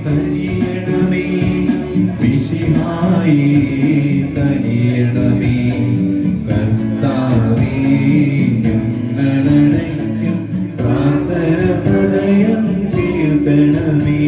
തനിയണമേ മിശിഹായേ തനിയണമേ കർത്താവേ ഞങ്ങളടയ്ക്കും പ്രാർത്ഥന സദയം കേൾക്കണമേ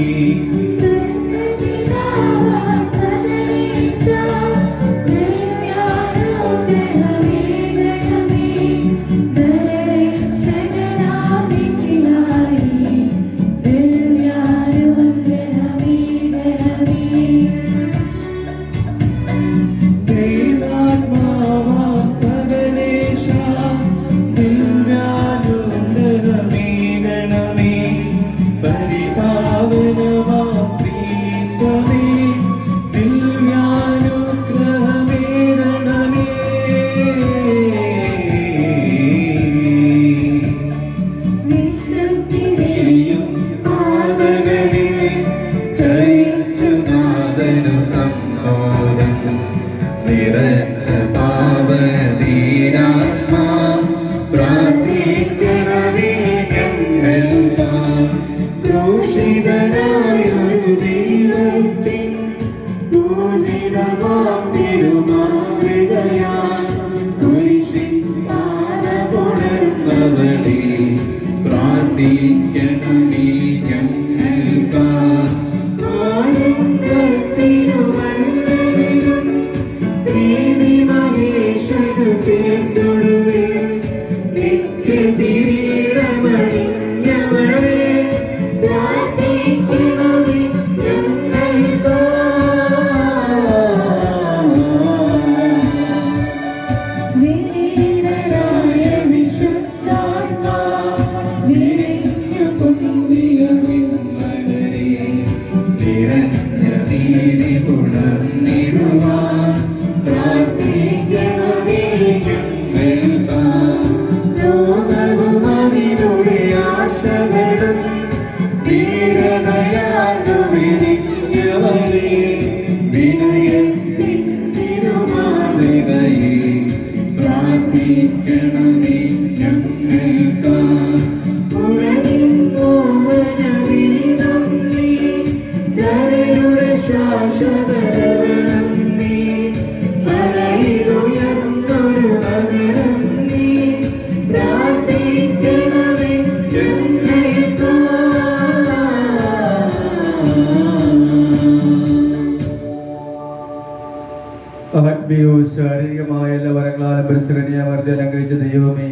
ശാരീരികമായ എല്ലാ വരങ്ങളാലും പരിസരണിയാവർത്തി അലങ്കരിച്ച ദൈവമേ,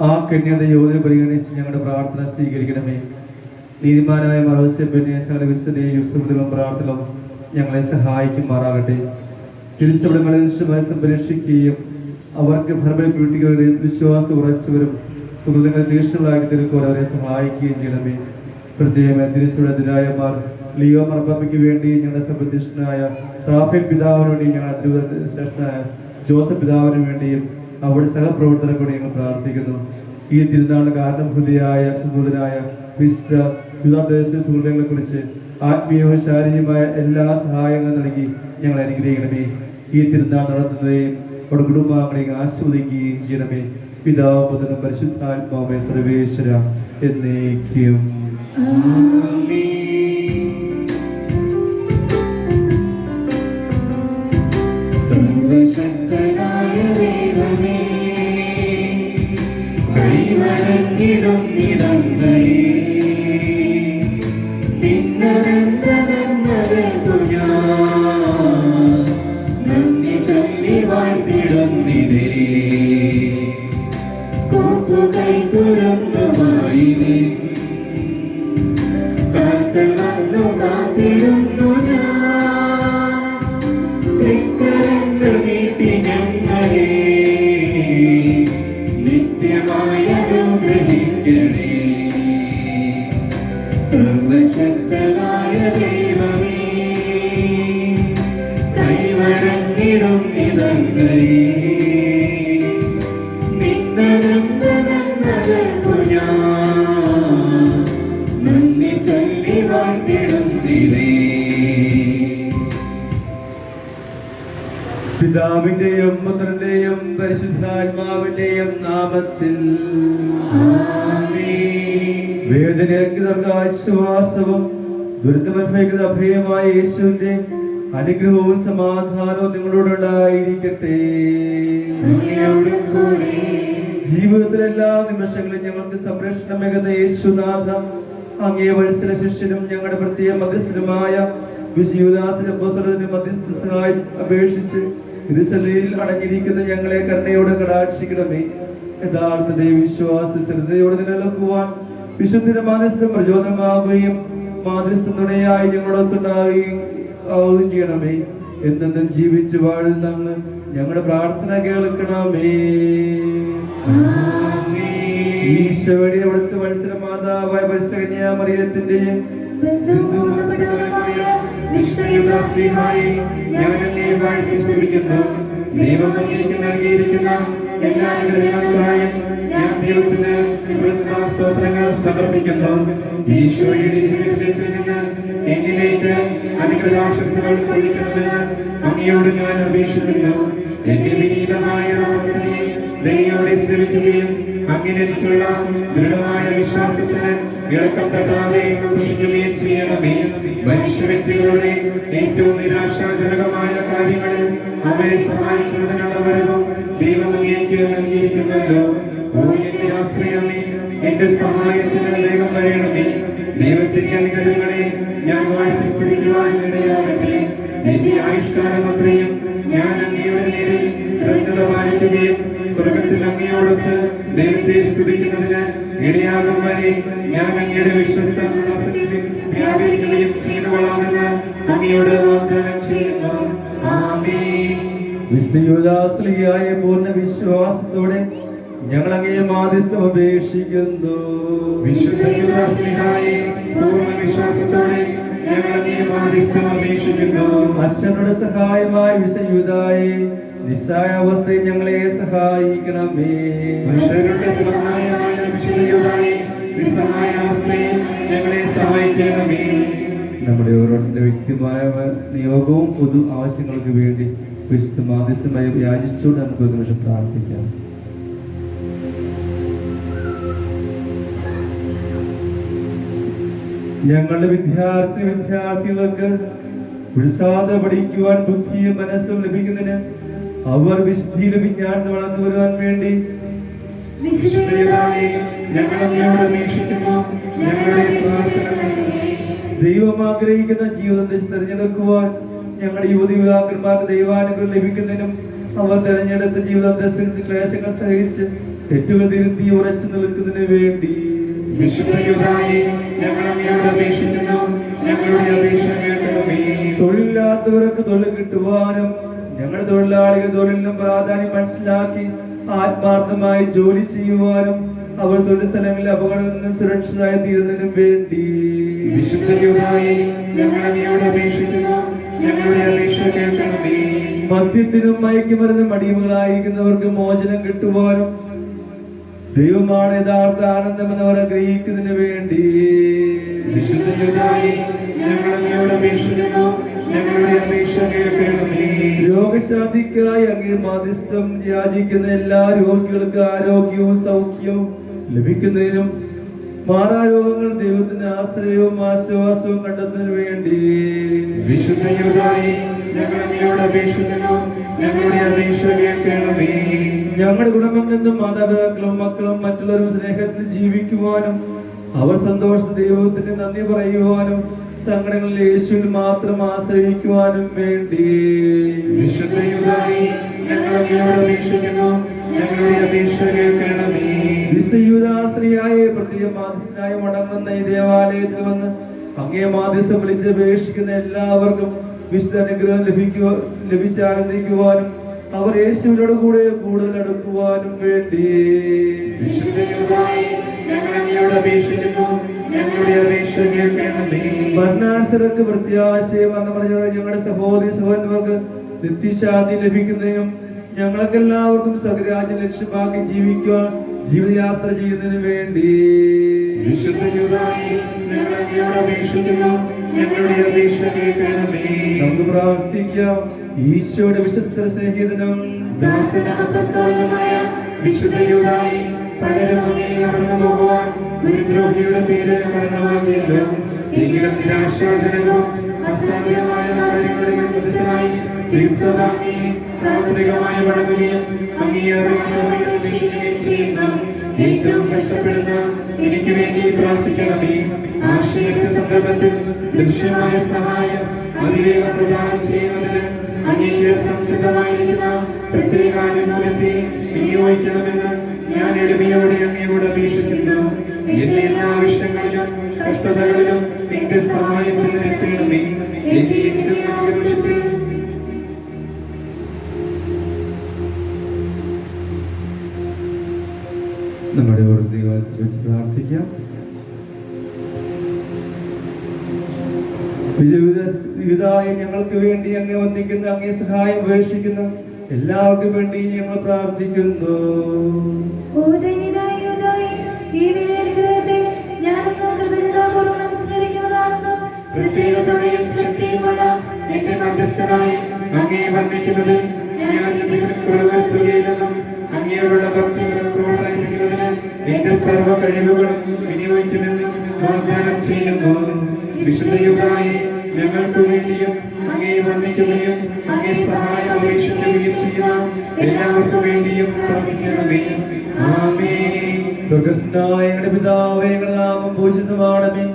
ആ കന്യത യോധന പരിഗണിച്ച് ഞങ്ങളുടെ പ്രാർത്ഥന സ്വീകരിക്കണമേ. നീതിമാനായ മറവസ്യപ്പിനെ സകല വിശുദ്ധയും സുഹൃത്തുക്കളും പ്രാർത്ഥനകളും ഞങ്ങളെ സഹായിക്കുമാറാകട്ടെ. തിരുസഭകളെ സംരക്ഷിക്കുകയും അവർക്ക് ഭരണകൂട്ടികളുടെ വിശ്വാസം ഉറച്ചവരും സുഹൃത്തുക്കളെ തീക്ഷണങ്ങളാക്കി തീർക്കുവാൻ അവരെ സഹായിക്കുകയും ചെയ്യണമേ. പ്രത്യേകം തിരുസഭയുടെ ലിയോ മർപ്പാപ്പയ്ക്ക് വേണ്ടി ഞങ്ങളുടെ സപ്രതിഷ്ഠനായ റാഫേൽ പിതാവിന് വേണ്ടി ഞങ്ങളുടെ അതിരൂപശ്രേഷ്ഠനായ ജോസഫ് പിതാവിന് വേണ്ടിയും അവരുടെ സഹപ്രവർത്തകർക്ക് വേണ്ടി ഞങ്ങൾ പ്രാർത്ഥിക്കുന്നു. ഈ തിരുനാൾ കാരണഭൂതിയായ സുഹൃതനായ വിശുദ്ധ സുഹൃത്തുക്കളെ കുറിച്ച് ആത്മീയവും ശാരീരികമായ എല്ലാ സഹായങ്ങളും നൽകി ഞങ്ങൾ അനുഗ്രഹിക്കണമേ. ഈ തിരുനാൾ നടത്തുന്നതിനും അവരുടെ കുടുംബാംഗങ്ങളെയും ആസ്വദിക്കുകയും ചെയ്യണമേ. പിതാവ് പുത്രനും പരിശുദ്ധാത്മാവേ സർവേശ്വര എന്നേക്കും. സർവശക്തനായ ദൈവമേ, കൈവണങ്ങിടും നിരന്തരേ, നിന്നനന്ത നന്മകൾക്കു ഞാൻ നന്ദി ചൊല്ലി വാഴ്ത്തിടുന്നിതേ. കോപ്പുകൈ തുറന്നുമായി കാൽക്കൾ വന്നു കാത്തിടുന്നു ഞാൻ. സർവശക്തനായ ദൈവമേ, കൈവണങ്ങിടും നിരന്തരേ, നിന്നനന്ത നന്മകൾക്കു ഞാൻ നന്ദി ചൊല്ലി വാഴ്ത്തിടുന്നിതേ. പിതാവിന്റെയും പുത്രന്റെയും പരിശുദ്ധാത്മാവിന്റെയും നാമത്തിൽ വേദനയ്ക്ക് ആശ്വാസവും ദുരിതമനുഭവിക്കുന്ന അഭയമായ യേശുവിന്റെ അനുഗ്രഹവും സമാധാനവും നിങ്ങളോടുണ്ടായിരിക്കട്ടെ. ജീവിതത്തിലെ എല്ലാ നിമിഷങ്ങളും ഞങ്ങൾക്ക് സംരക്ഷണമേകുന്ന യേശുനാഥ, അങ്ങേ വത്സല ശിഷ്യനും ഞങ്ങളുടെ പ്രത്യേക മധ്യസ്ഥനുമായ വിശുദ്ധദാസന്റെ അപ്പോസ്തലന്റെ മധ്യസ്ഥ സഹായം അപേക്ഷിച്ച് തിരുസന്നിധിയിൽ അടങ്ങിയിരിക്കുന്ന ഞങ്ങളെ കരുണയോടെ കടാക്ഷിക്കണമേ. യഥാർത്ഥ ദൈവവിശ്വാസ ശ്രദ്ധയോടെ നിലനിൽക്കുവാൻ വിശുദ്ധ മാധ്യസ്ഥം പ്രചോദനമാവുകയും മാധ്യസ്ഥ തുണയായി ഞങ്ങളൊത്തുണ്ടാകുകയും ചെയ്യണമേ. എന്നെന്നും ജീവിച്ചു വാഴുന്ന അങ്ങ് ഞങ്ങളുടെ പ്രാർത്ഥന കേൾക്കണമേ. ഈശോയുടെ അവിടുത്തെ വത്സല മാതാവായ പരിശുദ്ധ കന്യാമറിയത്തിന്റെ നൽകിയിരിക്കുന്ന എല്ലാ അനുഗ്രഹങ്ങൾക്കായും ഞാൻ ദൈവത്തിന് സ്തോത്രങ്ങൾ സമർപ്പിക്കുന്നു. ഈശോയുടെ ഹൃദയത്തിൽ നിന്ന് എന്നിലേക്ക് അനുഗ്രഹാശസ്സുകൾ കൊള്ളിക്കണമെന്ന് അങ്ങയോട് ഞാൻ അപേക്ഷിക്കുന്നു. എന്റെ വിനീതമായ ദൈവയോടെ ശ്രമിക്കുകയും അങ്ങനെ എനിക്കുള്ള ദൃഢമായ വിശ്വാസത്തിന് ഇളക്കം തട്ടാതെ സൂക്ഷിക്കുകയും ചെയ്യണമേ. മനുഷ്യ വ്യക്തികളുടെ ഏറ്റവും നിരാശാജനകമായ കാര്യങ്ങളിൽ അവരെ സഹായിക്കുന്നതിനുള്ള വരവും ദൈവം അങ്ങേക്ക് നൽകിയിരിക്കുന്നല്ലോ. ഓ എന്റെ ആശ്രയമേ, എന്റെ സഹായത്തിന് വേഗം വരണമേ. ദൈവത്തിന്റെ അനുഗ്രഹങ്ങളെ ഞാൻ വാഴ്ത്തി സ്തുതിക്കുവാൻ ഇടയാകട്ടെ. എന്റെ ആയുഷ്കാലം അത്രയും ഞാൻ അങ്ങയുടെ നേരെ കൃതജ്ഞത പാലിക്കുകയും സ്വർഗത്തിൽ അങ്ങയോടൊത്ത് ദൈവത്തെ സ്തുതിക്കുന്നതിന് ഇടയാകും വരെ ഞാൻ അങ്ങയുടെ വിശ്വസ്ത വ്യാപരിക്കുകയും ചെയ്തുകൊള്ളാമെന്ന് അങ്ങയോട് വാഗ്ദാനം ചെയ്യുന്നു. ആമേൻ. വിശുദ്ധ പൂർണ്ണ വിശ്വാസത്തോടെ ഞങ്ങൾ അങ്ങേ മാധ്യസ്ഥം അപേക്ഷിക്കുന്നു. വിശുദ്ധ പൂർണ്ണ വിശ്വാസത്തോടെ ഞങ്ങൾ അങ്ങേ മാധ്യസ്ഥം അപേക്ഷിക്കുന്നു. അച്ഛനുടെ സഹായമായ വിശുദ്ധയെ നിസ്സായ അവസ്ഥയിൽ ഞങ്ങളെ സഹായിക്കണമേ. അച്ഛനുടെ സഹായമായ വിശുദ്ധയെ നിസ്സഹായ അവസ്ഥയിൽ ഞങ്ങളെ സഹായിക്കണമേ. നമ്മുടെ ഓരോരുത്തരുടെ വ്യക്തിമായ നിയോഗവും പൊതു ആവശ്യങ്ങൾക്ക് വേണ്ടി വിശുദ്ധ മാധ്യസ്ഥമായി യാചിച്ചുകൊണ്ട് നമുക്ക് ഒരു നിമിഷം പ്രാർത്ഥിക്കാം. ഞങ്ങളുടെ വിദ്യാർത്ഥികൾക്ക് ഉത്സാഹം പഠിക്കുവാൻ ബുദ്ധിയും മനസ്സും ലഭിക്കുന്നതിന് അവർ വിശുദ്ധിയിലും വിജ്ഞാനം വളർന്നു വരുവാൻ വേണ്ടി ദൈവം ആഗ്രഹിക്കുന്ന ജീവിതത്തെ തിരഞ്ഞെടുക്കുവാൻ ഞങ്ങളുടെ യുവതി യുവാക്കന്മാർക്ക് ദൈവാനുഗ്രഹം ലഭിക്കുന്നതിനും അവർ തിരഞ്ഞെടുത്ത ജീവിതത്തെ ക്ലേശങ്ങൾ സഹിച്ച് തെറ്റുകൾ തിരുത്തി ഉറച്ചു നിൽക്കുന്നതിന് വേണ്ടി തൊഴിലില്ലാത്തവർക്ക് തൊഴിൽ കിട്ടുവാനും ഞങ്ങളുടെ തൊഴിലാളികൾ തൊഴിലിനും പ്രാധാന്യം മനസ്സിലാക്കി ആത്മാർത്ഥമായി ജോലി ചെയ്യുവാനും അവർ തൊഴിൽ സ്ഥലങ്ങളിൽ അപകടങ്ങളിൽ നിന്ന് സുരക്ഷിതരായി തീരുന്നതിനും വേണ്ടി മദ്യത്തിനും മയക്കുമരുന്നും അടിമകളായിരിക്കുന്നവർക്ക് മോചനം കിട്ടുവാനും ദൈവമാണ് യഥാർത്ഥ ആനന്ദമെന്ന് അവർ ആഗ്രഹിക്കുന്നതിന് വേണ്ടി രോഗശാന്തിക്കായി അങ്ങേ മാധ്യസ്ഥം യാചിക്കുന്ന എല്ലാ രോഗികൾക്ക് ആരോഗ്യവും സൗഖ്യവും ലഭിക്കുന്നതിനും മാറാരോഗങ്ങൾ ദൈവത്തിന്റെ ആശ്രയവും ആശ്വാസവും കണ്ടെത്തുന്നതിന് വേണ്ടി ഞങ്ങളുടെ കുടുംബങ്ങളിലും മാതാപിതാക്കളും മക്കളും മറ്റുള്ളവരും സ്നേഹത്തിൽ ജീവിക്കുവാനും അവർ സന്തോഷ ദൈവത്തിന് നന്ദി പറയുവാനും സങ്കടങ്ങളിൽ യേശുവിൽ മാത്രം ആശ്രയിക്കുവാനും വേണ്ടി വിശുദ്ധയുദാശ്രീയായ പ്രത്യേക മാധ്യസ്ഥനായ മടങ്ങുന്ന ഈ ദേവാലയത്തിൽ വന്ന് അങ്ങേ മാധ്യസ്ഥം വിളിച്ചപേക്ഷിക്കുന്ന എല്ലാവർക്കും വിശുദ്ധ അനുഗ്രഹം ലഭിച്ചാനന്ദിക്കുവാനും അവർ യേശുവിനോട് കൂടെ കൂടുതൽ അടുക്കുവാനും വേണ്ടി മരണാനന്തരക്ക് പ്രത്യാശയെ ഞങ്ങളുടെ സഹോദരി സഹോദരന്മാർക്ക് നിത്യശാന്തി ലഭിക്കുന്നതിനും ഞങ്ങൾക്കെല്ലാവർക്കും സ്വർഗ്ഗരാജ്യം ലക്ഷ്യമാക്കി ജീവിക്കുവാൻ ജീവിതയാത്ര ചെയ്യുന്നതിന് വേണ്ടി നമുക്ക് പ്രാർത്ഥിക്കാം. ഈശോയുടെ വിശ്വസ്ത സ്നേഹിതനും വിശുദ്ധ ഒരു ദ്രോഹിയുടെ പേര് കാരണമാകിയല്ലോ. എങ്കിലും നിരാശാജനകവും അസാധ്യമായ കാര്യങ്ങളിൽ മധ്യസ്ഥനായി ദീർഘവാങ്ങി സാമുദ്രികമായി മടങ്ങുകയും അംഗീകാരം ചെയ്യുന്ന ഏറ്റവും കഷ്ടപ്പെടുന്ന എനിക്ക് വേണ്ടി പ്രാർത്ഥിക്കണമേ. ആശയത്തിന്റെ സന്ദർഭത്തിൽ ദൃശ്യമായ സഹായം അതിവേഗം പ്രദാനം ചെയ്യുന്നതിന് അങ്ങേക്ക് സംസിദ്ധമായിരിക്കുന്ന പ്രത്യേക ആനുകൂല്യത്തെ വിനിയോഗിക്കണമെന്ന് ഞാൻ എളിമയോടെ അങ്ങയോട് അപേക്ഷിക്കുന്നു. എന്റെ എല്ലാ ആവശ്യങ്ങളിലും കഷ്ടതകളിലും എന്റെ സഹായത്തിന് എത്തണമേ. എന്റെ ആവശ്യത്തിൽ നമ്മുടെ വെച്ച് പ്രാർത്ഥിക്കാം. വിവിധായി ഞങ്ങൾക്ക് വേണ്ടി അങ്ങ് വന്ദിക്കുന്ന അങ്ങേ സഹായം ഉപേക്ഷിക്കുന്ന എല്ലാവർക്കും വേണ്ടി ഞങ്ങൾ പ്രാർത്ഥിക്കുന്നു. പ്രത്യേകതയും ശക്തിയുമുള്ള എന്റെ മധ്യസ്ഥനായി അങ്ങേ വന്ദിക്കുന്നത് ഞാൻ വരുത്തുകയില്ലെന്നും അങ്ങയോടുള്ള ഭക്തി പ്രോത്സാഹിപ്പിക്കുന്നതിന് എന്റെ സർവ്വ കഴിവുകളും വിനിയോഗിക്കുമെന്നും വാഗ്ദാനം ചെയ്യുന്നു. വിശുദ്ധയുഗായി ഞങ്ങൾക്ക് വേണ്ടിയും അങ്ങേ വന്ദിക്കുകയും അങ്ങേ സഹായം അപേക്ഷിക്കുകയും ചെയ്യുന്ന എല്ലാവർക്കും വേണ്ടിയും പ്രാർത്ഥിക്കണമേ. ആമേൻ. സ്വർഗ്ഗസ്ഥനായ ഞങ്ങളുടെ പിതാവേ, ഞങ്ങളുടെ നാമം പൂജിതമാകണമേ.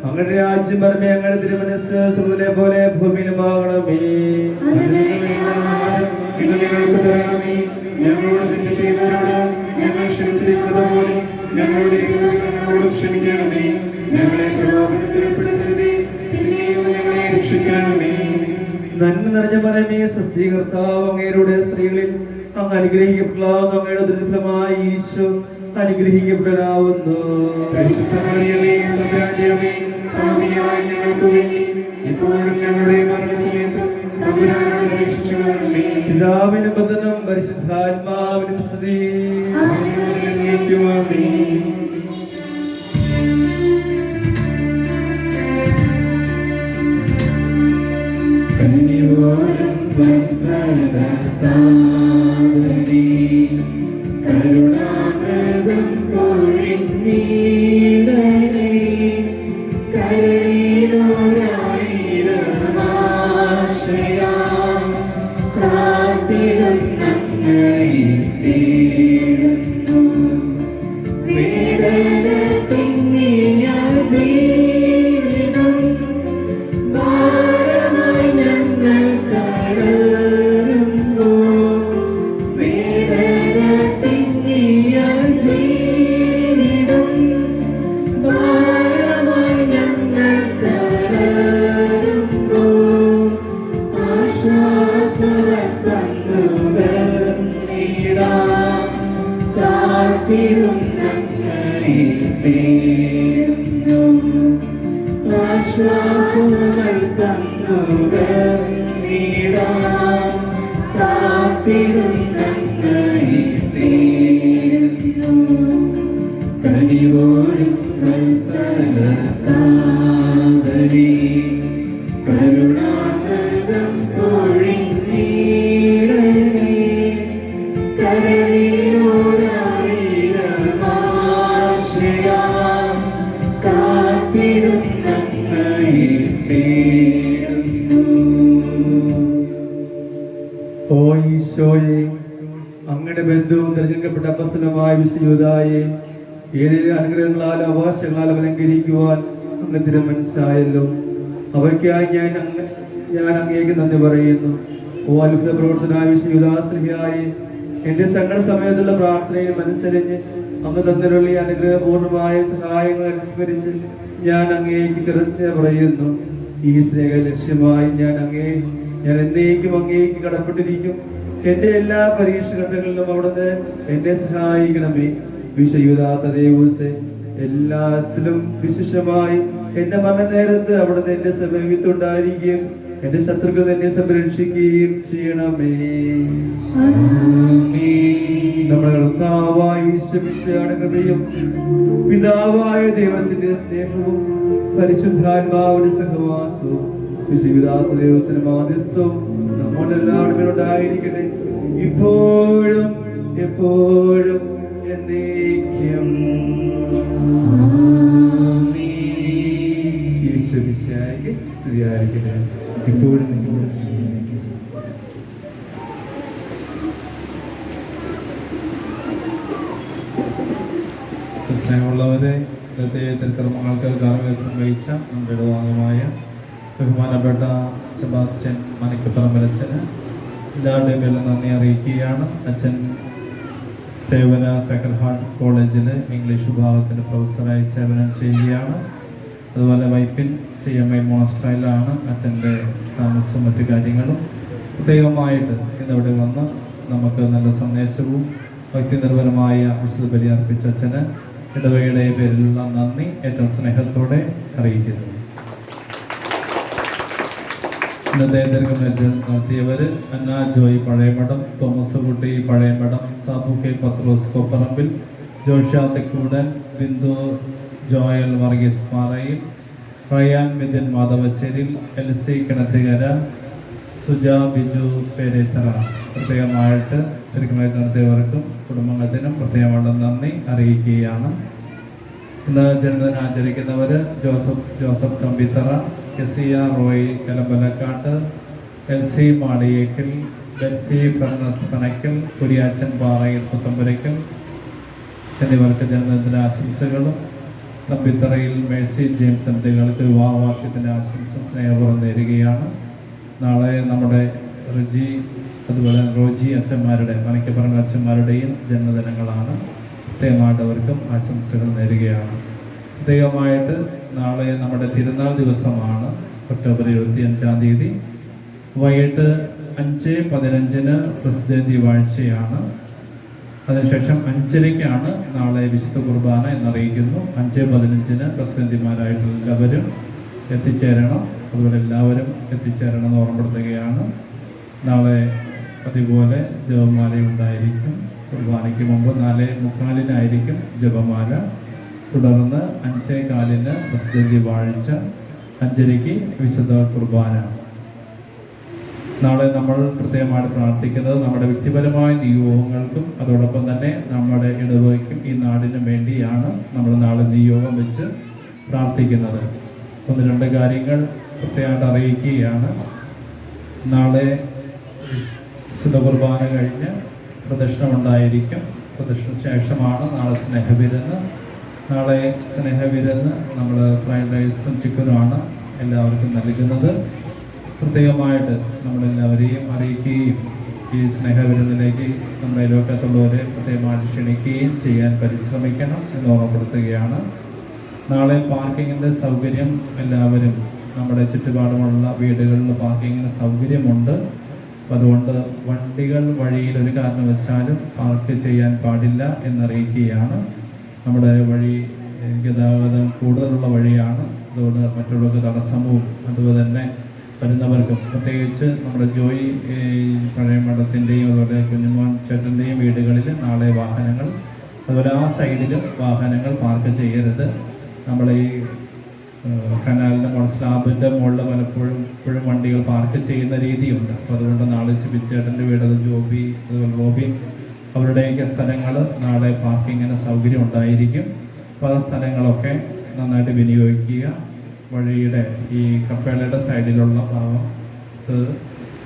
അങ്ങയുടെ രാജ്യം വരണമേ. അങ്ങയുടെ തിരുമനസ്സ് സ്വർഗ്ഗത്തിലെ പോലെ ഭൂമിയിലുമാകണമേ. ഇത് ഞങ്ങൾക്ക് തരണമേ. ഞങ്ങളോട് തെറ്റ് ചെയ്യുന്നവരോട് ഞങ്ങൾ ക്ഷമിച്ചിരിക്കുന്നത് പോലെ ഞങ്ങളോട് ക്ഷമിക്കണമേ. ഞങ്ങളെ പ്രലോഭനത്തിൽ ഉൾപ്പെടുത്തരുതേ, തിന്മയിൽ നിന്ന് ഞങ്ങളെ രക്ഷിക്കണമേ. നന്മ നിറഞ്ഞ മറിയമേ, സ്വസ്തി, കർത്താവ് അങ്ങയുടെ സ്ത്രീകളിൽ അങ്ങ് അനുഗ്രഹിക്കപ്പെടാവുന്നു. അങ്ങയുടെ ദുരിതഫലമായി ഈശോ അനുഗ്രഹിക്കപ്പെടാവുന്നു. പരിശുദ്ധ മറിയമേ, തമ്പുരാന്റെ അമ്മേ, പാപികളായ ഞങ്ങൾക്ക് വേണ്ടി ഇപ്പോഴും ഞങ്ങളുടെ മരണസമയത്ത് തമ്പുരാനോട് അപേക്ഷിച്ചുകൊള്ളണമേ. പിതാവിനും പുത്രനും പരിശുദ്ധാത്മാവിനും സ്തുതി. കരുണാമൃതം പൊഴിഞ്ഞിടണേ, കരുണീരോരായിരമാശ്രയാം കാത്തിരുന്നങ്ങയിടുന്നു. വേദന തിങ്ങിയ ജീവിതം ഭാരമായി ഞങ്ങൾ തളരുന്നു. വേദന തിങ്ങിയ ജീവിതം ഭാരമായി ഞങ്ങൾ തളരുന്നു. ആശ്വാസവത്തന്നുകർന്നിടാം കാത്തിരുന്നങ്ങയിടുന്നു. ആശ്വാസവത്തന്നുകർന്നിടാം കാത്തിരുന്നങ്ങയിടുന്നു. കനിവോടും വത്സലതാവരി കരുണാമൃതം പൊഴിഞ്ഞിടണേ, കരുണീരോരായിരമാശ്രയാം കാത്തിരുന്നങ്ങയിടുന്നു. ഓ ഈശോയെ, അങ്ങയുടെ ബന്ധുവും തിരഞ്ഞെടുക്കപ്പെട്ട അപ്പസ്തലനായ വിശുദ്ധയൂദായെ ഏതൊരു അനുഗ്രഹങ്ങളാലും അവകാശങ്ങളാലും അലങ്കരിക്കുവാൻ അങ്ങ് തിരുമനസ്സായല്ലോ. അവയ്ക്കായി ഞാൻ അങ്ങേക്ക് നന്ദി പറയുന്നു. ഓ അത്ഭുത പ്രവർത്തനായ വിശുദ്ധയൂദാശ്രീയായി എന്റെ സങ്കട സമയത്തുള്ള പ്രാർത്ഥനയും അനുസരിച്ച് അങ്ങ് തന്നിലുള്ള അനുഗ്രഹപൂർണമായ സഹായങ്ങൾ അനുസ്മരിച്ച് ഞാൻ അങ്ങേക്ക് കൃത്യ പറയുന്നു. ഈ സ്നേഹ ലക്ഷ്യമായി ഞാൻ എന്നേക്കും അങ്ങേക്ക് കടപ്പെട്ടിരിക്കും. എന്റെ എല്ലാ പരീക്ഷഘട്ടങ്ങളിലും അവിടുന്ന് എന്നെ സഹായിക്കണമേ. വിശുദ്ധയൂദാത്തദേവൂസേ, എല്ലാത്തിലും വിശേഷമായി എന്റെ മരണനേരത്ത് അവിടുന്ന് എന്റെ സമീപത്തുണ്ടായിരിക്കുകയും എന്റെ ശത്രുക്കൾ എന്നെ സംരക്ഷിക്കുകയും ചെയ്യണമേ. നമ്മുടെ കർത്താവായ ഈശോയുടെ കൃപയും പിതാവായ ദൈവത്തിന്റെ സ്നേഹവും പരിശുദ്ധാത്മാവിന്റെ സഹവാസവും വിശുദ്ധയൂദാത്തദേവൂസിന്റെ മാധ്യസ്ഥവും നമ്മളെല്ലാവരും ഉണ്ടായിരിക്കട്ടെ, ഇപ്പോഴും എപ്പോഴും എന്നേക്കും. സ്തുതിയായിരിക്കട്ടെ. ഇപ്പോഴും നിന്നോട് സ്നേഹിക്കും. സ്നേഹമുള്ളവരെ, ഇന്നത്തെ തിരുക്കർമ്മങ്ങൾക്ക് കാർമ്മികത്വം വഹിച്ച നമ്മുടെ ഇടവാംഗമായ ബഹുമാനപ്പെട്ട സെബാസ്റ്റ്യൻ മണിക്കപ്പറമ്പലച്ചന് എല്ലാവരുടെയും പേരിൽ നന്ദി അറിയിക്കുകയാണ്. അച്ഛൻ തേവര സക്രഡ് ഹാർട്ട് കോളേജിൽ ഇംഗ്ലീഷ് വിഭാഗത്തിൻ്റെ പ്രൊഫസറായി സേവനം ചെയ്യുകയാണ്. അതുപോലെ വൈപ്പിൻ CMI മോണസ്ട്രയിലാണ് അച്ഛൻ്റെ താമസവും മറ്റു കാര്യങ്ങളും. പ്രത്യേകമായിട്ട് ഇന്നിവിടെ വന്ന് നമുക്ക് നല്ല സന്ദേശവും വ്യക്തിനിർഭരമായ വിശുദ്ധ ബലി അർപ്പിച്ച അച്ഛന് ഇടവകയുടെ പേരിലുള്ള നന്ദി ഏറ്റവും സ്നേഹത്തോടെ അറിയിക്കുന്നു. ഇന്നത്തെ ദീർഘമേറ്റ് നടത്തിയവർ അന്ന ജോയ് പഴയമഠം, തോമസ് കുട്ടി പഴയമഠം, സാബു കെ പത്രോസ് കൊപ്പറമ്പിൽ, ജോഷ തെക്കൂടൻ, ബിന്ദു ജോയൽ വർഗീസ് പാറയിൽ, റയാൻ മിഥുൻ മാധവശ്ശേരിൽ, LC കിണറ്റുകര, സുജ ബിജു പേരേത്തറ. പ്രത്യേകമായിട്ട് ദീർഘമേറ്റ് നടത്തിയവർക്കും കുടുംബത്തിനും പ്രത്യേകമായിട്ട് നന്ദി അറിയിക്കുകയാണ്. ഇന്ന് ജന്മദിനം ആചരിക്കുന്നവർ ജോസഫ് കമ്പിത്തറ, KCR റോയ് കലമ്പലക്കാട്ട്, LC മാളിയേക്കൽ, ബെൽസി ഫർണസ് പനക്കൽ, കുരിയാച്ചൻ പാറയിൽ പുത്തമ്പുരയ്ക്കൽ എന്നിവർക്ക് ജന്മദിന ആശംസകളും കമ്പിത്തറയിൽ മേഴ്സി ജെയിംസ് എന്നിവർക്ക് വിവാഹ വാർഷികത്തിൻ്റെ ആശംസ സ്നേഹപൂർവ്വം നേരുകയാണ്. നാളെ നമ്മുടെ അതുപോലെ റോജി അച്ഛന്മാരുടെ മണിക്കപ്പറമ്പ് അച്ഛന്മാരുടെയും ജന്മദിനങ്ങളാണ്. പ്രത്യേകമായിട്ട് അവർക്കും ആശംസകൾ നേരുകയാണ്. പ്രത്യേകമായിട്ട് നാളെ നമ്മുടെ തിരുനാൾ ദിവസമാണ്. ഒക്ടോബർ 25-ാം തീയതി വൈകിട്ട് 5:15 പ്രസിദ്ധി വാഴ്ചയാണ്. അതിനുശേഷം 5:00-ക്കാണ് നാളെ വിശുദ്ധ കുർബാന എന്നറിയിക്കുന്നു. 5:15 പ്രസിദ്ധന്തിമാരായിട്ടുള്ള എല്ലാവരും എത്തിച്ചേരണം. അതുപോലെ എല്ലാവരും എത്തിച്ചേരണം എന്ന് ഓർമ്മപ്പെടുത്തുകയാണ്. നാളെ അതുപോലെ ജപമാല ഉണ്ടായിരിക്കും. കുർബാനയ്ക്ക് മുമ്പ് 4:45 ജപമാല, തുടർന്ന് 5:15 പ്രസിദ്ധി വാഴ്ച, 5:00 വിശുദ്ധ കുർബാന. നാളെ നമ്മൾ പ്രത്യേകമായിട്ട് പ്രാർത്ഥിക്കുന്നത് നമ്മുടെ വ്യക്തിപരമായ നിയോഗങ്ങൾക്കും അതോടൊപ്പം തന്നെ നമ്മുടെ ഇടവകയ്ക്കും ഈ നാടിനും വേണ്ടിയാണ് നമ്മൾ നാളെ നിയോഗം വെച്ച് പ്രാർത്ഥിക്കുന്നത്. 1-2 കാര്യങ്ങൾ പ്രത്യേകമായിട്ട് അറിയിക്കുകയാണ്. നാളെ വിശുദ്ധ കുർബാന കഴിഞ്ഞ് പ്രദക്ഷിണം ഉണ്ടായിരിക്കും. പ്രദക്ഷിണ ശേഷമാണ് നാളെ സ്നേഹവിരുന്ന്. നാളെ സ്നേഹവിരുന്ന് നമ്മൾ ഫ്രൈഡ് റൈസും ചിക്കനുമാണ് എല്ലാവർക്കും നൽകുന്നത്. പ്രത്യേകമായിട്ട് നമ്മളെല്ലാവരെയും അറിയിക്കുകയും ഈ സ്നേഹവിരുന്നിലേക്ക് നമ്മുടെ അയൽവക്കത്തുള്ളവരെ പ്രത്യേകമായിട്ട് ക്ഷണിക്കുകയും ചെയ്യാൻ പരിശ്രമിക്കണം എന്ന് ഓർമ്മപ്പെടുത്തുകയാണ്. നാളെ പാർക്കിങ്ങിൻ്റെ സൗകര്യം എല്ലാവരും നമ്മുടെ ചുറ്റുപാടുമുള്ള വീടുകളിൽ പാർക്കിങ്ങിന് സൗകര്യമുണ്ട്. അതുകൊണ്ട് വണ്ടികൾ വഴിയിൽ ഒരു കാരണവശാലും പാർക്ക് ചെയ്യാൻ പാടില്ല എന്നറിയിക്കുകയാണ്. നമ്മുടെ വഴി ഗതാഗതം കൂടുതലുള്ള വഴിയാണ്. അതുകൊണ്ട് മറ്റുള്ളവർക്ക് തടസ്സവും അതുപോലെ തന്നെ വരുന്നവർക്കും പ്രത്യേകിച്ച് നമ്മുടെ ജോയി പഴയ മഠത്തിൻ്റെയും അതുപോലെ കുഞ്ഞുമോൻ ചേട്ടൻ്റെയും വീടുകളിൽ നാളെ വാഹനങ്ങൾ അതുപോലെ ആ സൈഡിലും വാഹനങ്ങൾ പാർക്ക് ചെയ്യരുത്. നമ്മൾ ഈ കനാലിൻ്റെ സ്ലാബിൻ്റെ മുകളിൽ പലപ്പോഴും ഇപ്പോഴും വണ്ടികൾ പാർക്ക് ചെയ്യുന്ന രീതിയുണ്ട്. അപ്പോൾ അതുകൊണ്ട് നാളെ സിബിച്ചേട്ടൻ്റെ വീട്, ജോബി അതുപോലെ റോബി അവരുടെയൊക്കെ സ്ഥലങ്ങൾ നാളെ പാർക്കിങ്ങിന് സൗകര്യം ഉണ്ടായിരിക്കും. അപ്പോൾ ആ സ്ഥലങ്ങളൊക്കെ നന്നായിട്ട് വിനിയോഗിക്കുക. വഴിയുടെ ഈ കപ്പേളയുടെ സൈഡിലുള്ള ഭാഗം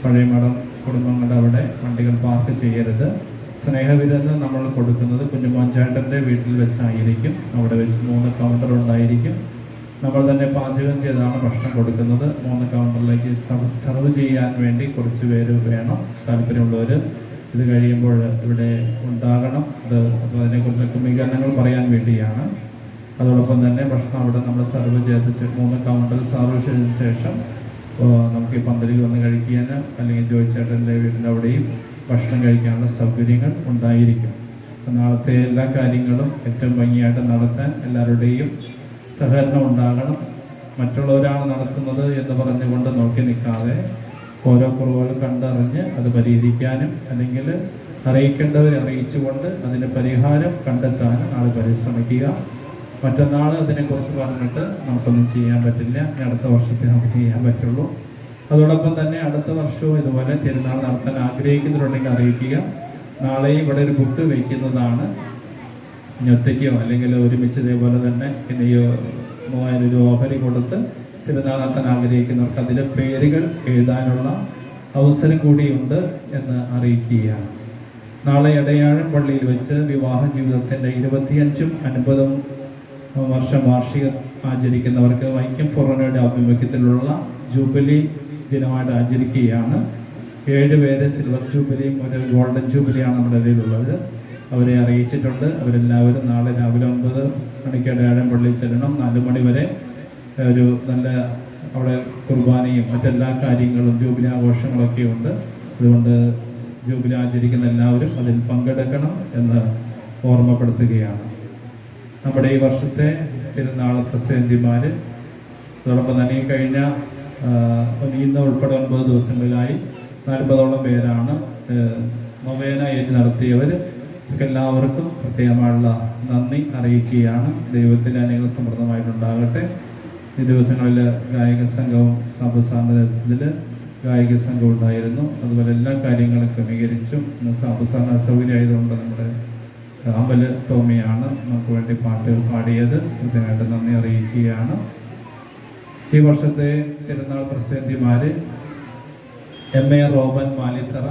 പഴയ മഠം കുടുംബങ്ങളുടെ അവിടെ വണ്ടികൾ പാർക്ക് ചെയ്യരുത്. സ്നേഹവിരുന്ന് നമ്മൾ കൊടുക്കുന്നത് കുഞ്ഞുമോൻചേട്ടൻ്റെ വീട്ടിൽ വെച്ചായിരിക്കും. അവിടെ വെച്ച് 3 കൗണ്ടർ ഉണ്ടായിരിക്കും. നമ്മൾ തന്നെ പാചകം ചെയ്താണ് ഭക്ഷണം കൊടുക്കുന്നത്. 3 കൗണ്ടറിലേക്ക് സർവ് ചെയ്യാൻ വേണ്ടി കുറച്ച് പേര് വേണം. താല്പര്യമുള്ളവർ ഇത് കഴിയുമ്പോൾ ഇവിടെ ഉണ്ടാകണം. അപ്പോൾ അതിനെക്കുറിച്ച് ക്രമീകരണങ്ങൾ പറയാൻ വേണ്ടിയാണ്. അതോടൊപ്പം തന്നെ ഭക്ഷണം അവിടെ നമ്മൾ സർവ് ചെയ്ത് 3 കൗണ്ടറിൽ സർവ് ചെയ്തതിന് ശേഷം നമുക്ക് ഈ പന്തലിൽ വന്ന് കഴിക്കാൻ അല്ലെങ്കിൽ ജോയിച്ചേട്ടൻ്റെ വീടിൻ്റെ അവിടെയും ഭക്ഷണം കഴിക്കാനുള്ള സൗകര്യങ്ങൾ ഉണ്ടായിരിക്കും. നാളത്തെ എല്ലാ കാര്യങ്ങളും ഏറ്റവും ഭംഗിയായിട്ട് നടത്താൻ എല്ലാവരുടെയും സഹകരണം ഉണ്ടാകണം. മറ്റുള്ളവരാണ് നടത്തുന്നത് എന്ന് പറഞ്ഞുകൊണ്ട് നോക്കി നിൽക്കാതെ ഓരോ കുറവുകൾ കണ്ടറിഞ്ഞ് അത് പരിഹരിക്കാനും അല്ലെങ്കിൽ അറിയിക്കേണ്ടവരെ അറിയിച്ചുകൊണ്ട് അതിന് പരിഹാരം കണ്ടെത്താനും നാളെ പരിശ്രമിക്കുക. മറ്റന്നാൾ അതിനെക്കുറിച്ച് പറഞ്ഞിട്ട് നമുക്കൊന്നും ചെയ്യാൻ പറ്റില്ല. അടുത്ത വർഷത്തിൽ നമുക്ക് ചെയ്യാൻ പറ്റുള്ളൂ. അതോടൊപ്പം തന്നെ അടുത്ത വർഷവും ഇതുപോലെ തിരുനാൾ നടത്താൻ ആഗ്രഹിക്കുന്നുണ്ടെങ്കിൽ അറിയിക്കുക. നാളെ ഇവിടെ ഒരു ബുക്ക് വയ്ക്കുന്നതാണ്. ഒറ്റയ്ക്കോ അല്ലെങ്കിൽ ഒരുമിച്ച് ഇതേപോലെ തന്നെ പിന്നെ 3000 രൂപ ഓഹരി കൊടുത്ത് തിരുനാൾ നടത്താൻ ആഗ്രഹിക്കുന്നവർക്ക് അതിലെ പേരുകൾ എഴുതാനുള്ള അവസരം കൂടിയുണ്ട് എന്ന് അറിയിക്കുകയാണ്. നാളെ എടയാഴം പള്ളിയിൽ വെച്ച് വിവാഹ ജീവിതത്തിൻ്റെ 25ഉം 50ഉം വർഷം വാർഷികം ആചരിക്കുന്നവർക്ക് വൈക്കം ഫൊറോനയുടെ ആഭിമുഖ്യത്തിലുള്ള ജൂബിലി ദിനമായിട്ട് ആചരിക്കുകയാണ്. 7 പേര് സിൽവർ ജൂബിലിയും ഒരു ഗോൾഡൻ ജൂബിലിയാണ് നമ്മുടെ ഇടയിലുള്ളത്. അവരെ അറിയിച്ചിട്ടുണ്ട്. അവരെല്ലാവരും നാളെ രാവിലെ 9 മണിക്ക് എടയാഴം പള്ളിയിൽ ചെല്ലണം. 4 മണി വരെ ഒരു നല്ല അവിടെ കുർബാനയും മറ്റെല്ലാ കാര്യങ്ങളും ജൂബിലി ആഘോഷങ്ങളൊക്കെ ഉണ്ട്. അതുകൊണ്ട് ജൂബിലി ആചരിക്കുന്ന എല്ലാവരും അതിൽ പങ്കെടുക്കണം എന്ന് ഓർമ്മപ്പെടുത്തുകയാണ്. നമ്മുടെ ഈ വർഷത്തെ തിരുനാൾ പ്രസിഡന്റിമാർ അതോടൊപ്പം തന്നെ കഴിഞ്ഞ ഇന്ന് ഉൾപ്പെടെ 9 ദിവസങ്ങളിലായി 40ഓളം പേരാണ് നൊവേന ഏറ്റ് നടത്തിയവർ. എല്ലാവർക്കും പ്രത്യേകമായുള്ള നന്ദി അറിയിക്കുകയാണ്. ദൈവത്തിൻ്റെ അനുഗ്രഹം സമൃദ്ധമായിട്ടുണ്ടാകട്ടെ. ഈ ദിവസങ്ങളിൽ ഗായക സംഘവും സാബുസാറിൻ്റെ നേതൃത്വത്തിൽ ഗായക സംഘം ഉണ്ടായിരുന്നു. അതുപോലെ എല്ലാ കാര്യങ്ങളും ക്രമീകരിച്ചു. സാബുസാറിന് അസൗകര്യമായതുകൊണ്ട് നമ്മുടെ അമൽ ടോമിയാണ് നമുക്ക് വേണ്ടി പാട്ടുകൾ പാടിയത്. ഇതിനായിട്ട് നന്ദി അറിയിക്കുകയാണ്. ഈ വർഷത്തെ തിരുനാൾ പ്രസിഡന്റിമാർ MA Roben Malithara,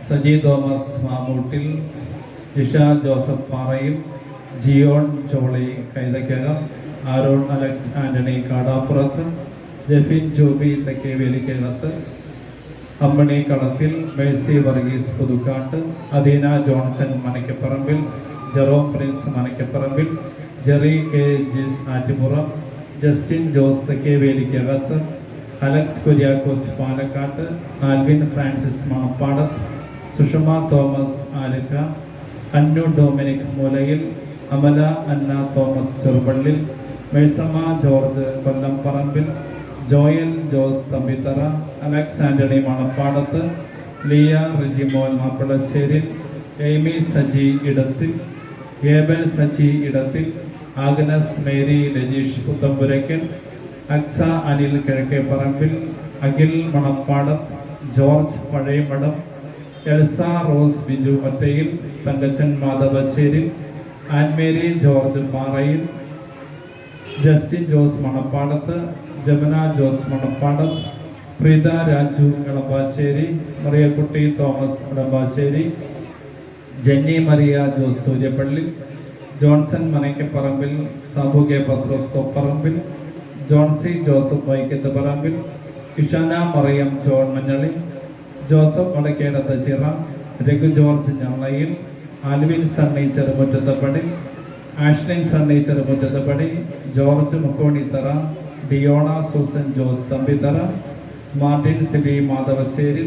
Saji Thomas Mamoottil, Jisha Joseph Parayil, Jeon Choli Kaithakkakam, Aaron Alex Antony Kadappurathu, Jefin Joby Thekkevelikkakathu, Ammini Kalathil, Mercy Varghese Puthukkattu, Adeena Johnson Manakkaparambil, Jerome Prince Manakkaparambil, Jerry K Jis Attumuram, Justin Jose Thekkevelikkakathu, Alex Kuriakose Palakkattu, Alvin Francis Manappadathu, Sushama Thomas Aluka, Annu Dominic Moolayil, Amala Anna Thomas Cherupallil, Mersamma George Kollamparambil, Joel Jose Thambithara, Alex Antony Manappadathu, Liya Rijimon Mappilassery, Amy Saji Edathil, Abel Saji Edathil, Agnes Mary Rajeesh Puthampurackal, Aksa Anil Kizhakkeparambil, Akhil Manappadathu, George Pazhayamadom, Elsa Rose Biju Mattayil, Thankachan Madhavassery, Annmary George Parayil, Justin Jose Manappadathu, Jamuna Jose Manappadathu, Preetha Raju Elambassery, Mariyakutty Thomas Elambassery, Jenny Mariya Jose Sooryappally, Johnson Manakkaparambil, Sabu K Pathros Kopparambil, Johnsy Joseph Vaikkathu Parambil, Ishana Mariyam John Manjaly, Joseph Vadakkedathu Chira, Raghu George Njallayil, Alvin Sunny Cherumuttathappady, Ashlin Sunny Cherumuttathappady, George മുക്കോണിത്തറ, ഡിയോണ Susan Jose Thambithara, Martin Sibi Madhavassery,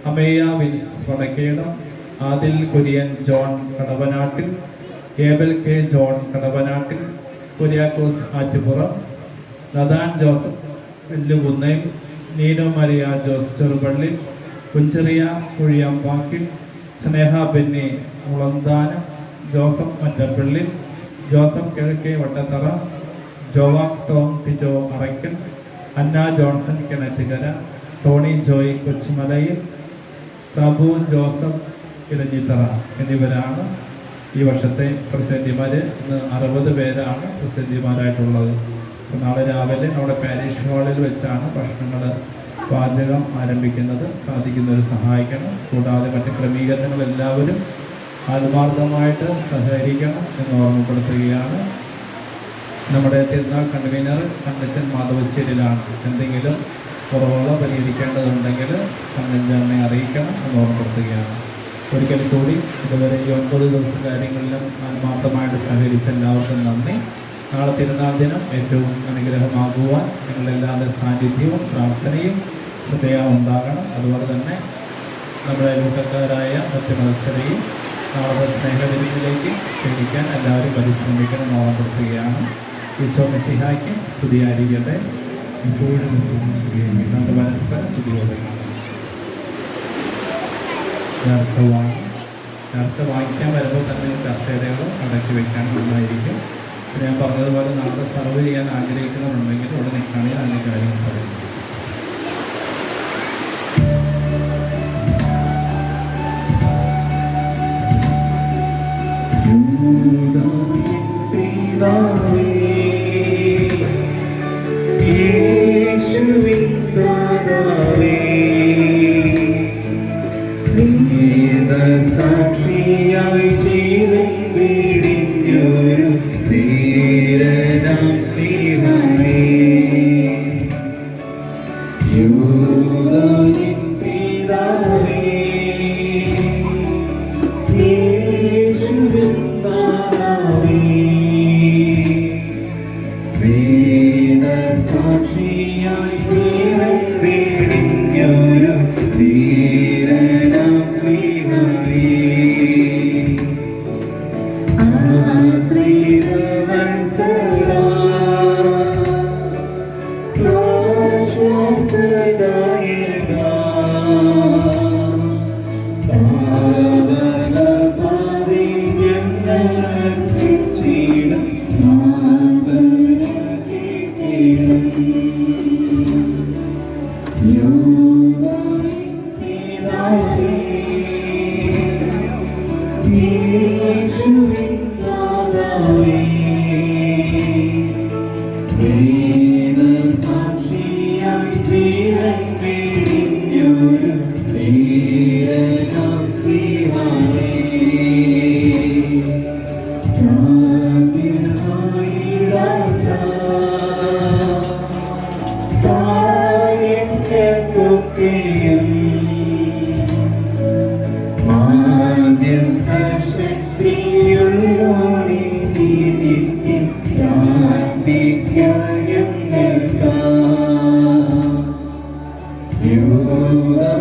Ameya Vince Vadakkedam, Adil Kurian John Kadavanattil, Abel K John Kadavanattil, Kuriakose Attupuram, Nathan Joseph Vellukunnel, Nino Maria Jose Cherupally, Kuncheria Kuzhiyampakkil, Sneha Benny Mulanthanam, Joseph Mattappally, Joseph Kizhakke Vattathara, Joak Tom Tijo Arackal, Anna Johnson Kinattukara, Tony Joy Kochumalayil, Sabu Joseph Elanjithara എന്നിവരാണ് ഈ വർഷത്തെ പ്രസിഡന്റിമാർ. ഇന്ന് 60 പേരാണ് പ്രസിഡന്റിമാരായിട്ടുള്ളത്. നാളെ രാവിലെ അവിടെ പാരിഷ് ഹാളിൽ വെച്ചാണ് ഭക്ഷണങ്ങൾ പാചകം ആരംഭിക്കുന്നത്. സാധിക്കുന്നവർ സഹായിക്കണം. കൂടാതെ മറ്റ് ക്രമീകരണങ്ങൾ എല്ലാവരും ആത്മാർത്ഥമായിട്ട് സഹകരിക്കണം എന്ന് ഓർമ്മപ്പെടുത്തുകയാണ്. നമ്മുടെ തിരുനാൾ കൺവീനർ കണ്ടച്ചൻ മാധവശ്ശേരിയിലാണ്. എന്തെങ്കിലും കുറവുകളോ പരിഹരിക്കേണ്ടതുണ്ടെങ്കിൽ കണ്ണഞ്ചാറിനെ അറിയിക്കണം എന്ന് ഓർമ്മപ്പെടുത്തുകയാണ്. ഒരിക്കൽ കൂടി ഇതുവരെ ഈ 9 ദിവസ കാര്യങ്ങളിലും ആത്മാർത്ഥമായിട്ട് സഹകരിച്ച എല്ലാവർക്കും നന്ദി. നാളെ തിരുനാൾ ദിനം ഏറ്റവും അനുഗ്രഹമാകുവാൻ നിങ്ങളെല്ലാവരുടെ സാന്നിധ്യവും പ്രാർത്ഥനയും പ്രത്യേകം ഉണ്ടാകണം. അതുപോലെ തന്നെ നമ്മുടെ അയൽവക്കക്കാരായ മറ്റ് മത്സരയും നാളെ സ്നേഹദിനത്തിലേക്ക് ക്ഷണിക്കാൻ എല്ലാവരും പരിശ്രമിക്കണം എന്ന് ഓർമ്മപ്പെടുത്തുകയാണ്. ഈശോ മിശിഹായ്ക്ക് സ്തുതിയായിരിക്കട്ടെ. ഇപ്പോഴും നമുക്ക് പരസ്പരം സ്തുതിയോടെ നേർച്ച വായിക്കാൻ വരുമ്പോൾ തന്നെ കസേരകൾ അടക്കി വെക്കാൻ നന്നായിരിക്കും. ഞാൻ പറഞ്ഞതുപോലെ നാളെ സർവ് ചെയ്യാൻ ആഗ്രഹിക്കുന്നവരുണ്ടെങ്കിൽ അവിടെ നിൽക്കുകയാണെങ്കിൽ അതിൻ്റെ കാര്യങ്ങൾ പറയും. Yeah. ജീവൻ വീടിഞ്ഞൊരു ധീരനാം സ്നേഹമേ യൂദാനിൻ പിതാവേ യേശുവിൻ നാഥാവേ വേദസാക്ഷിയായി ജീവൻ വീടിഞ്ഞൊരു ധീരനാം സ്നേഹമേ ആശ്രിതവത്സലാ ആശ്വാസദായകാ പാവനപാതേ ഞങ്ങളർപ്പിച്ചിടും നാഥന കേൾക്കണം യോദാനിൻ പിതാവേ യേശുവിൻ നാഥാവേ വേദസാക്ഷിയായി ജീവൻ വീടിഞ്ഞൊരു ധീരനാം സ്നേഹമേ സാധ്യമായിടാത്ത കാര്യങ്ങൾക്കൊക്കെയും മാധ്യസ്ഥശക്തിയുള്ളോരേ നീ നിത്യം പ്രാർത്ഥിക്കാം ഞങ്ങൾക്കായി യൂദാ